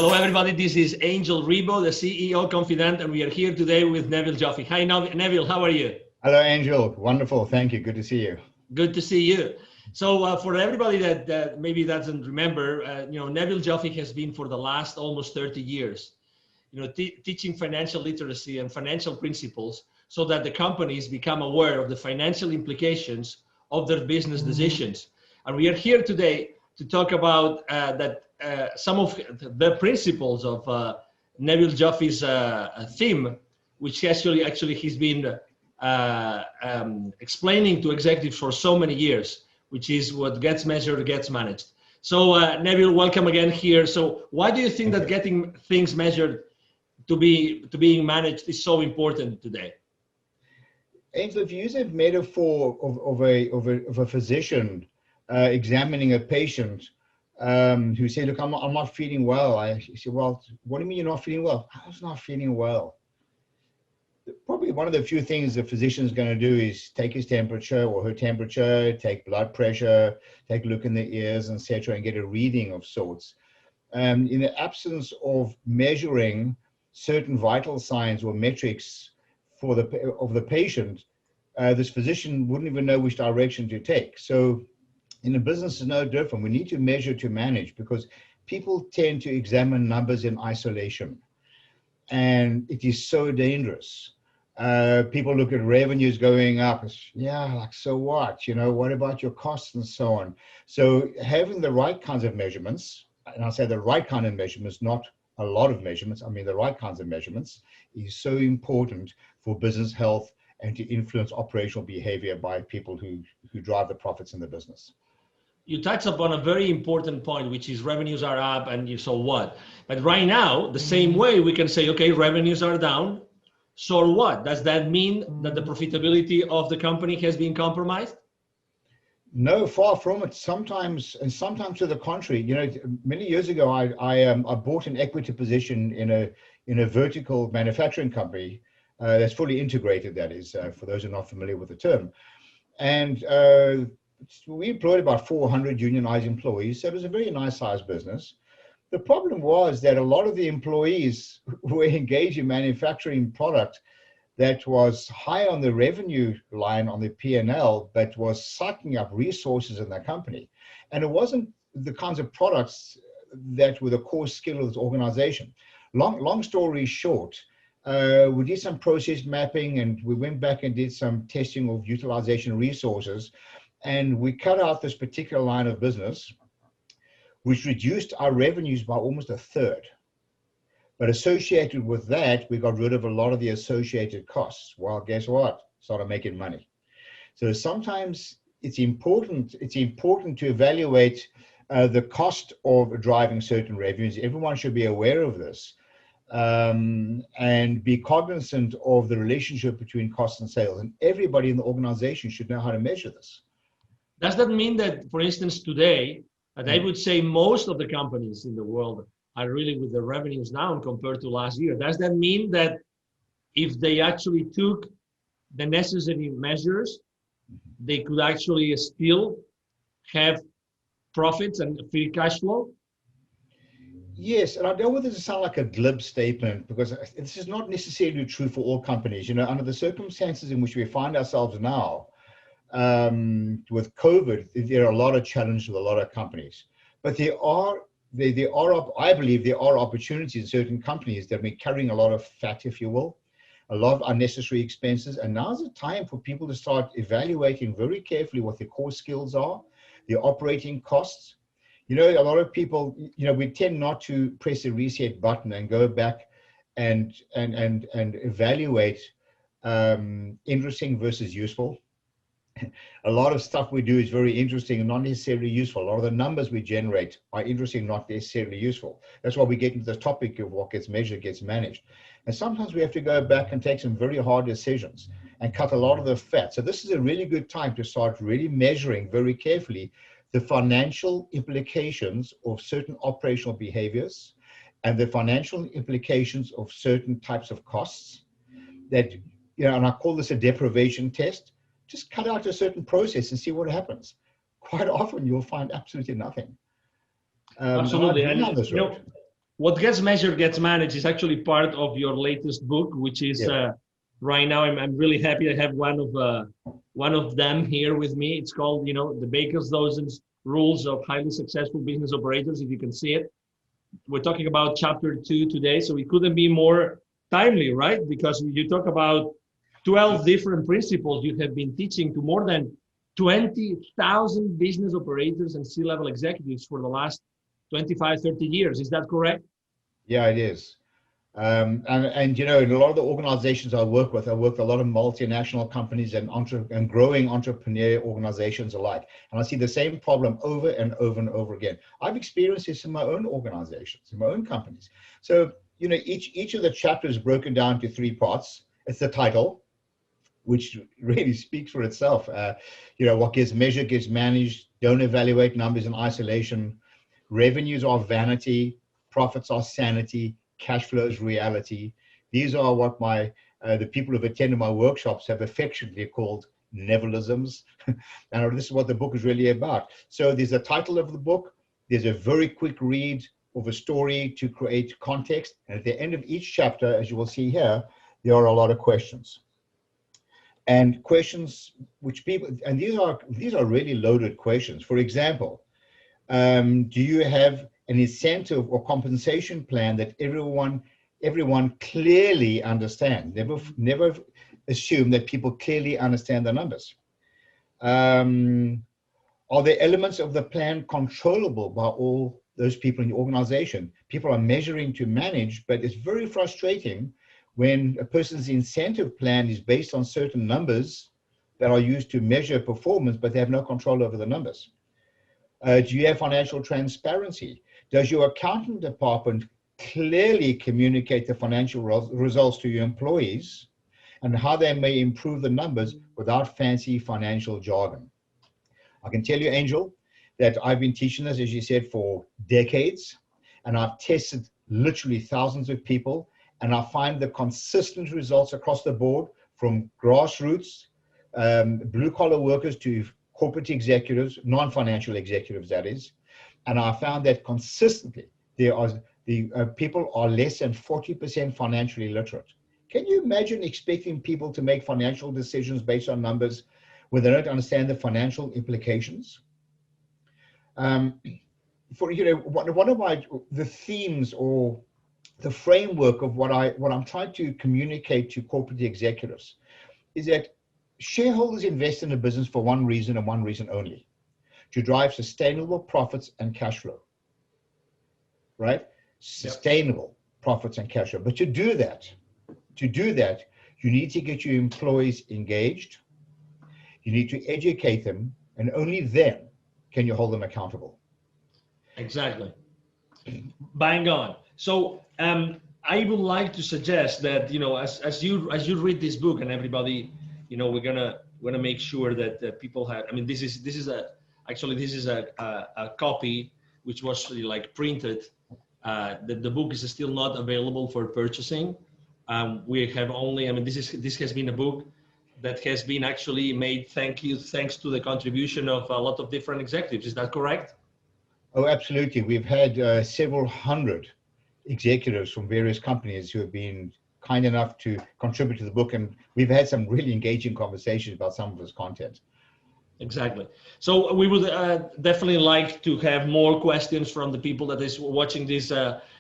Hello, everybody. This is Angel Rebo, the CEO Confident, and we are here today with Neville Joffe. Hi, Neville. How are you? Hello, Angel. Wonderful. Thank you. Good to see you. Good to see you. So for everybody that maybe doesn't remember, Neville Joffe has been for the last almost 30 years, teaching financial literacy and financial principles so that the companies become aware of the financial implications of their business decisions. And we are here today to talk about some of the principles of Neville Joffe's theme, which actually he's been explaining to executives for so many years, which is what gets measured gets managed. So Neville, welcome again here. So why do you think that getting things measured to being managed is so important today? Angel, if you use a metaphor of a physician examining a patient who say, look, I'm not feeling well. I say, well, what do you mean you're not feeling well? I was not feeling well. Probably one of the few things the physician is going to do is take his temperature or her temperature, take blood pressure, take a look in the ears, etc., and get a reading of sorts. In the absence of measuring certain vital signs or metrics of the patient, this physician wouldn't even know which direction to take. So in a business, it's no different. We need to measure to manage, because people tend to examine numbers in isolation, and it is so dangerous. People look at revenues going up. Yeah, like, so what? What about your costs and so on? So having the right kinds of measurements, and I say the right kind of measurements, not a lot of measurements, I mean the right kinds of measurements, is so important for business health and to influence operational behavior by people who drive the profits in the business. You touched upon a very important point, which is revenues are up and so what? But right now, the same way we can say, okay, revenues are down. So what? Does that mean that the profitability of the company has been compromised? No, far from it. Sometimes to the contrary. Many years ago, I bought an equity position in a vertical manufacturing company that's fully integrated. That is, for those who are not familiar with the term, and we employed about 400 unionized employees. So it was a very nice sized business. The problem was that a lot of the employees were engaged in manufacturing product that was high on the revenue line on the P&L, but was sucking up resources in the company. And it wasn't the kinds of products that were the core skill of this organization. Long story short, we did some process mapping, and we went back and did some testing of utilization resources, and we cut out this particular line of business, which reduced our revenues by almost a third. But associated with that, we got rid of a lot of the associated costs. Well, guess what? Started making money. So sometimes it's important to evaluate the cost of driving certain revenues. Everyone should be aware of this, and be cognizant of the relationship between cost and sales. And everybody in the organization should know how to measure this. Does that mean that, for instance, today, I would say most of the companies in the world are really with the revenues down compared to last year? Does that mean that if they actually took the necessary measures, they could actually still have profits and free cash flow? Yes, and I don't want this to sound like a glib statement, because this is not necessarily true for all companies. Under the circumstances in which we find ourselves now, with COVID, there are a lot of challenges with a lot of companies. But I believe there are opportunities in certain companies that have been carrying a lot of fat, if you will, a lot of unnecessary expenses. And now's the time for people to start evaluating very carefully what their core skills are, their operating costs. A lot of people, we tend not to press the reset button and go back and evaluate interesting versus useful. A lot of stuff we do is very interesting and not necessarily useful. A lot of the numbers we generate are interesting, not necessarily useful. That's why we get into the topic of what gets measured gets managed. And sometimes we have to go back and take some very hard decisions and cut a lot of the fat. So this is a really good time to start really measuring very carefully the financial implications of certain operational behaviors and the financial implications of certain types of costs that, and I call this a deprivation test. Just cut out a certain process and see what happens. Quite often you'll find absolutely nothing. Absolutely. And what gets measured gets managed is actually part of your latest book, which is right now. I'm really happy I have one of them here with me. It's called, the Baker's Dozen's Rules of Highly Successful Business Operators. If you can see it, we're talking about chapter 2 today, so it couldn't be more timely, right? Because you talk about 12 different principles you have been teaching to more than 20,000 business operators and C-level executives for the last 25, 30 years. Is that correct? Yeah, it is. And in a lot of the organizations I work with a lot of multinational companies and growing entrepreneur organizations alike. And I see the same problem over and over and over again. I've experienced this in my own organizations, in my own companies. So, each of the chapters is broken down to 3 parts. It's the title, which really speaks for itself. What gets measured gets managed. Don't evaluate numbers in isolation. Revenues are vanity. Profits are sanity. Cash flow is reality. These are what the people who've attended my workshops have affectionately called Nevilisms. And this is what the book is really about. So there's a title of the book. There's a very quick read of a story to create context. And at the end of each chapter, as you will see here, there are a lot of questions. And questions which these are really loaded questions. For example, do you have an incentive or compensation plan that everyone clearly understands? Never assume that people clearly understand the numbers. Are there elements of the plan controllable by all those people in the organization? People are measuring to manage, but it's very frustrating when a person's incentive plan is based on certain numbers that are used to measure performance, but they have no control over the numbers. Do you have financial transparency? Does your accounting department clearly communicate the financial results to your employees and how they may improve the numbers without fancy financial jargon? I can tell you, Angel, that I've been teaching this, as you said, for decades, and I've tested literally thousands of people, and I find the consistent results across the board, from grassroots, blue-collar workers to corporate executives, non-financial executives, that is. And I found that consistently people are less than 40% financially literate. Can you imagine expecting people to make financial decisions based on numbers when they don't understand the financial implications? One of the themes or the framework of what I'm trying to communicate to corporate executives is that shareholders invest in a business for one reason and one reason only: to drive sustainable profits and cash flow, right? Sustainable profits and cash flow. But to do that, you need to get your employees engaged. You need to educate them, and only then can you hold them accountable. Exactly. Bang on. So I would like to suggest that, as you read this book, and everybody, we're gonna make sure that people have. I mean, this is a copy which was like printed. The book is still not available for purchasing. We have only. I mean, this has been a book that has been actually made thanks to the contribution of a lot of different executives. Is that correct? Oh, absolutely. We've had several hundred executives from various companies who have been kind enough to contribute to the book, and we've had some really engaging conversations about some of this content. Exactly. So we would definitely like to have more questions from the people that is watching this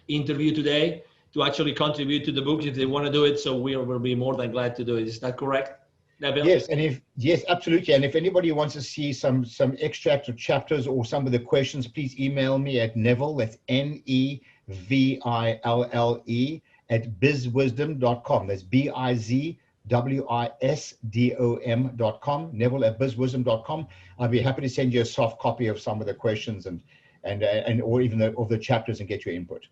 interview today to actually contribute to the book if they want to do it. So we will be more than glad to do it. Is that correct, Neville? Yes, absolutely. And if anybody wants to see some extracts of chapters or some of the questions, please email me at Neville, that's Neville at bizwisdom.com. That's bizwisdom.com, Neville at bizwisdom.com. I'll be happy to send you a soft copy of some of the questions and or even of the chapters and get your input.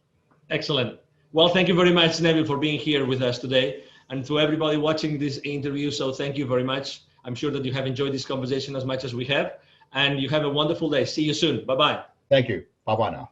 Excellent. Well, thank you very much, Neville, for being here with us today, and to everybody watching this interview. So thank you very much. I'm sure that you have enjoyed this conversation as much as we have, and you have a wonderful day. See you soon. Bye-bye. Thank you. Bye-bye now.